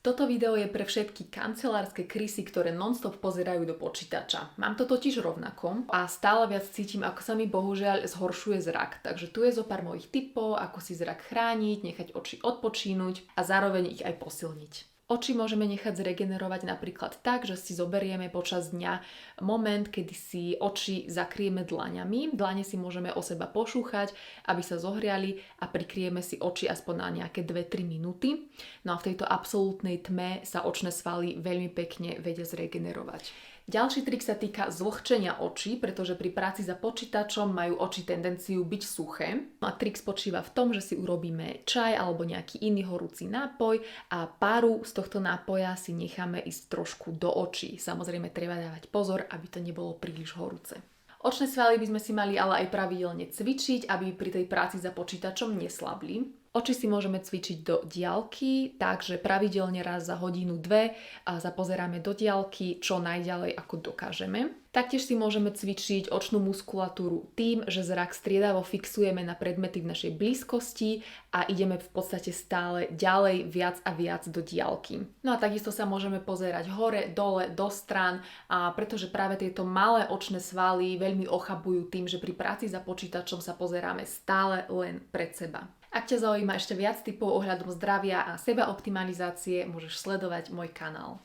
Toto video je pre všetky kancelárske krysy, ktoré non-stop pozerajú do počítača. Mám to totiž rovnako a stále viac cítim, ako sa mi bohužiaľ zhoršuje zrak. Takže tu je zo pár mojich tipov, ako si zrak chrániť, nechať oči odpočínuť a zároveň ich aj posilniť. Oči môžeme nechať zregenerovať napríklad tak, že si zoberieme počas dňa moment, kedy si oči zakrieme dlaňami. Dlane si môžeme o seba pošúchať, aby sa zohriali a prikrieme si oči aspoň na nejaké 2-3 minúty. No a v tejto absolútnej tme sa očné svaly veľmi pekne vedia zregenerovať. Ďalší trik sa týka zvlhčenia očí, pretože pri práci za počítačom majú oči tendenciu byť suché. A trik spočíva v tom, že si urobíme čaj alebo nejaký iný horúci nápoj a páru z tohto nápoja si necháme ísť trošku do očí. Samozrejme treba dávať pozor, aby to nebolo príliš horúce. Očné svaly by sme si mali ale aj pravidelne cvičiť, aby pri tej práci za počítačom neslabli. Oči si môžeme cvičiť do diaľky, takže pravidelne raz za hodinu, dve a zapozeráme do diaľky čo najďalej ako dokážeme. Taktiež si môžeme cvičiť očnú muskulatúru tým, že zrak striedavo fixujeme na predmety v našej blízkosti a ideme v podstate stále ďalej viac a viac do diaľky. No a takisto sa môžeme pozerať hore, dole, do strán, a pretože práve tieto malé očné svaly veľmi ochabujú tým, že pri práci za počítačom sa pozeráme stále len pred seba. Ak ťa zaujíma ešte viac tipov ohľadom zdravia a sebaoptimalizácie, môžeš sledovať môj kanál.